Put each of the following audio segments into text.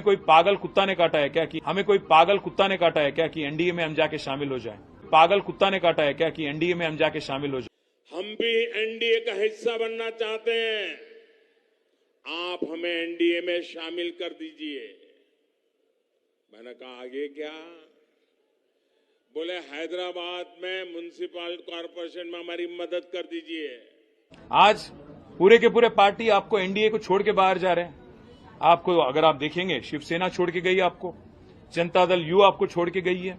कोई पागल कुत्ता ने काटा है क्या कि हमें कोई पागल कुत्ता ने काटा है क्या कि एनडीए में हम जाके शामिल हो जाएं? पागल कुत्ता ने काटा है क्या कि एनडीए में हम जाके शामिल हो जाएं? हम भी एनडीए का हिस्सा बनना चाहते हैं। आप हमें एनडीए में शामिल कर दीजिए। मैंने कहा आगे क्या? बोले हैदराबाद में म्युनिसिपल कॉर्पोरेशन में हमारी मदद कर दीजिए। आज पूरे के पूरे पार्टी आपको एनडीए को छोड़ के बाहर जा रहे हैं। आपको अगर आप देखेंगे, शिवसेना छोड़ के गई आपको, जनता दल यू आपको छोड़ के गई है,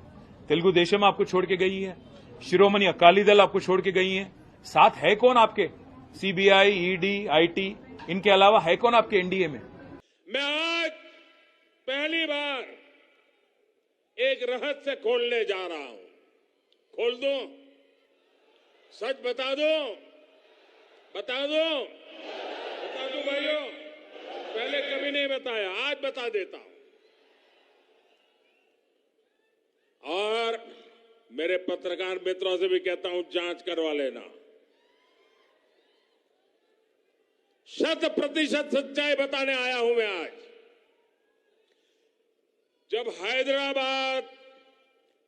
तेलुगु देशम आपको छोड़ के गई है, शिरोमणि अकाली दल आपको छोड़ के गई है। साथ है कौन आपके? सीबीआई, ईडी, आईटी, इनके अलावा है कौन आपके एनडीए में? मैं आज पहली बार एक रहस्य खोलने जा रहा हूं। खोल दूं? सच बता दूं? बता दूं? बता दूं भाइयों? पहले कभी नहीं बताया, आज बता देता हूं। और मेरे पत्रकार मित्रों से भी कहता हूं, जांच करवा लेना। 100% सच्चाई बताने आया हूं मैं आज। जब हैदराबाद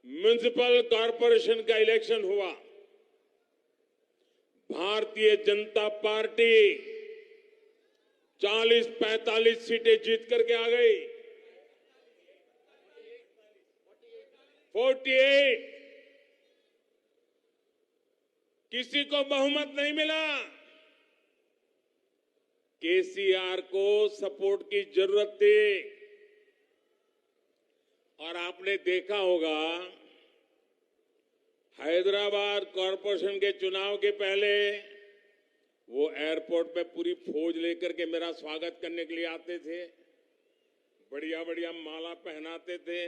म्युनिसिपल कॉर्पोरेशन का इलेक्शन हुआ, भारतीय जनता पार्टी 40-45 सीटें जीत करके आ गई। 48 किसी को बहुमत नहीं मिला। केसीआर को सपोर्ट की जरूरत थी। और आपने देखा होगा, हैदराबाद कॉर्पोरेशन के चुनाव के पहले वो एयरपोर्ट पे पूरी फौज लेकर के मेरा स्वागत करने के लिए आते थे। बढ़िया बढ़िया माला पहनाते थे,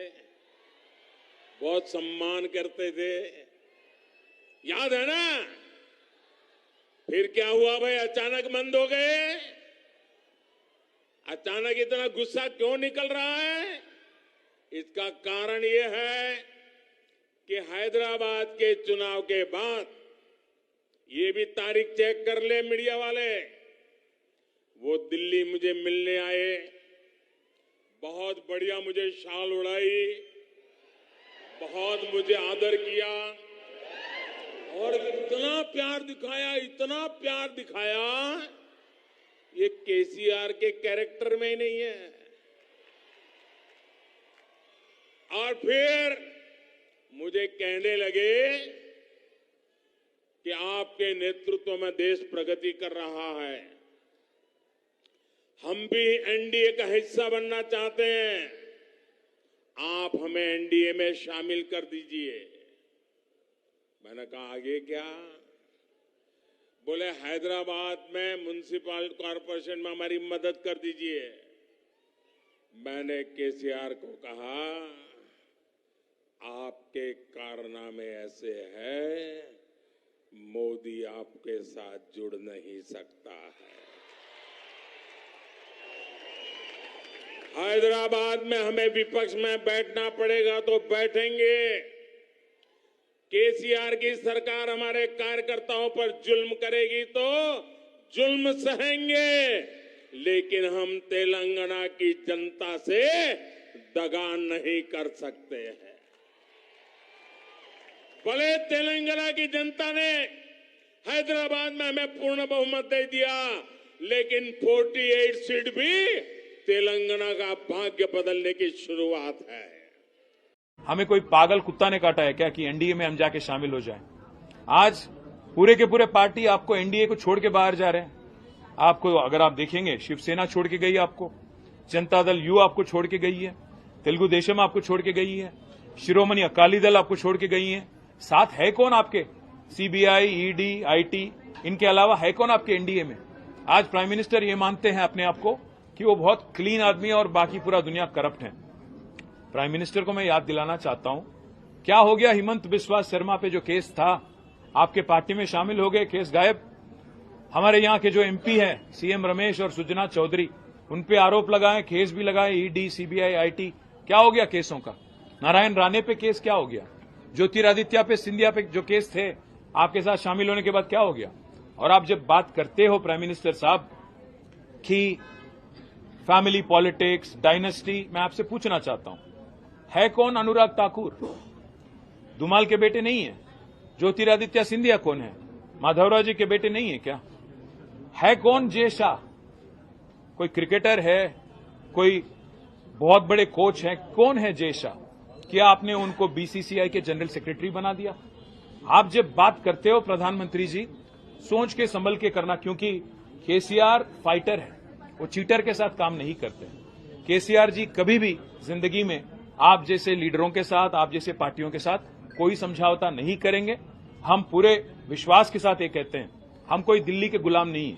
बहुत सम्मान करते थे। याद है ना? फिर क्या हुआ भाई? अचानक बंद हो गए। अचानक इतना गुस्सा क्यों निकल रहा है? इसका कारण यह है कि हैदराबाद के चुनाव के बाद, ये भी तारीख चेक कर ले मीडिया वाले, वो दिल्ली मुझे मिलने आए, बहुत बढ़िया मुझे शाल उड़ाई, बहुत मुझे आदर किया और इतना प्यार दिखाया, इतना प्यार दिखाया, ये केसीआर के कैरेक्टर में ही नहीं है। और फिर मुझे कहने लगे कि आपके नेतृत्व में देश प्रगति कर रहा है, हम भी एनडीए का हिस्सा बनना चाहते हैं, आप हमें एनडीए में शामिल कर दीजिए। मैंने कहा आगे क्या? बोले हैदराबाद में म्युनिसिपल कॉर्पोरेशन में हमारी मदद कर दीजिए। मैंने केसीआर को कहा, आपके कारनामे ऐसे हैं, मोदी आपके साथ जुड़ नहीं सकता है। हैदराबाद में हमें विपक्ष में बैठना पड़ेगा तो बैठेंगे। केसीआर की सरकार हमारे कार्यकर्ताओं पर जुल्म करेगी तो जुल्म सहेंगे, लेकिन हम तेलंगाना की जनता से दगा नहीं कर सकते हैं। भले तेलंगाना की जनता ने हैदराबाद में हमें पूर्ण बहुमत दे दिया, लेकिन 48 सीट भी तेलंगाना का भाग्य बदलने की शुरुआत है। हमें कोई पागल कुत्ता ने काटा है क्या कि एनडीए में हम जाके शामिल हो जाएं? आज पूरे के पूरे पार्टी आपको एनडीए को छोड़ के बाहर जा रहे हैं। आपको अगर आप देखेंगे, शिवसेना छोड़ के गई आपको, जनता दल यू आपको छोड़ के गई है, तेलुगु देशम आपको छोड़ के गई है, शिरोमणि अकाली दल आपको छोड़ के गई है। साथ है कौन आपके? सीबीआई, ईडी, आईटी, इनके अलावा है कौन आपके एनडीए में? आज प्राइम मिनिस्टर ये मानते हैं अपने आप को कि वो बहुत क्लीन आदमी है और बाकी पूरा दुनिया करप्ट है। प्राइम मिनिस्टर को मैं याद दिलाना चाहता हूं, क्या हो गया हिमंत बिस्वा शर्मा पे जो केस था, आपके पार्टी में शामिल हो गए, केस गायब। हमारे यहां के जो एमपी हैं, सीएम रमेश और सुजना चौधरी, उन पे आरोप लगाए, केस भी लगाए, ईडी, सीबीआई, आईटी। क्या हो गया केसों का? नारायण राणे पे केस क्या हो गया? ज्योतिरादित्य पे, सिंधिया पे जो केस थे, आपके साथ शामिल होने के बाद क्या हो गया? और आप जब बात करते हो प्राइम मिनिस्टर साहब कि फैमिली पॉलिटिक्स, डायनेस्टी, मैं आपसे पूछना चाहता हूं, है कौन अनुराग ठाकुर? धुमाल के बेटे नहीं है? ज्योतिरादित्य सिंधिया कौन है? माधवराव जी के बेटे नहीं है क्या? है कौन जय शाह? कोई क्रिकेटर है? कोई बहुत बड़े कोच हैं? कौन है जय शाह? क्या आपने उनको बीसीसीआई के जनरल सेक्रेटरी बना दिया? आप जब बात करते हो प्रधानमंत्री जी, सोच के संभल के करना, क्योंकि केसीआर फाइटर है, वो चीटर के साथ काम नहीं करते। केसीआर जी कभी भी जिंदगी में आप जैसे लीडरों के साथ, आप जैसे पार्टियों के साथ कोई समझौता नहीं करेंगे। हम पूरे विश्वास के साथ ये कहते हैं, हम कोई दिल्ली के गुलाम नहीं है,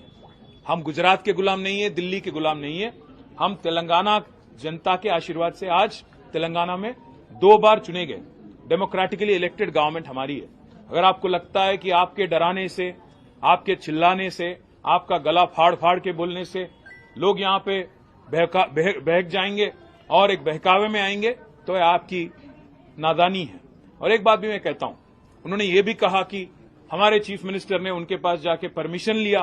हम गुजरात के गुलाम नहीं है, दिल्ली के गुलाम नहीं है। हम तेलंगाना जनता के आशीर्वाद से आज तेलंगाना में 2 बार चुने गए, डेमोक्रेटिकली इलेक्टेड गवर्नमेंट हमारी है। अगर आपको लगता है कि आपके डराने से, आपके चिल्लाने से, आपका गला फाड़ फाड़ के बोलने से लोग यहां पे बहक जाएंगे और एक बहकावे में आएंगे, तो यह आपकी नादानी है। और एक बात भी मैं कहता हूं, उन्होंने ये भी कहा कि हमारे चीफ मिनिस्टर ने उनके पास जाके परमिशन लिया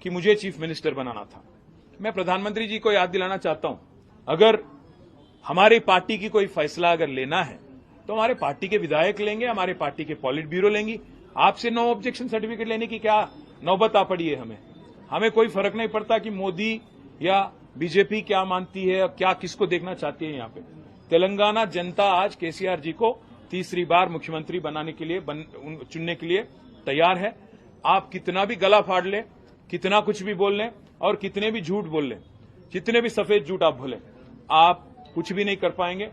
कि मुझे चीफ मिनिस्टर बनाना था। मैं प्रधानमंत्री जी को याद दिलाना चाहता हूं, अगर हमारी पार्टी की कोई फैसला अगर लेना है तो हमारे पार्टी के विधायक लेंगे, हमारे पार्टी के पॉलिट ब्यूरो लेंगी। आपसे नो ऑब्जेक्शन सर्टिफिकेट लेने की क्या नौबत आ पड़ी है? हमें कोई फर्क नहीं पड़ता कि मोदी या बीजेपी क्या मानती है, क्या किसको देखना चाहती है। यहां पे तेलंगाना जनता आज केसीआर जी को तीसरी बार मुख्यमंत्री बनाने के लिए, चुनने के लिए तैयार है। आप कितना भी गला फाड़ लें, कितना कुछ भी बोल लें और कितने भी झूठ बोल लें, जितने भी सफेद झूठ आप बोलें, आप कुछ भी नहीं कर पाएंगे।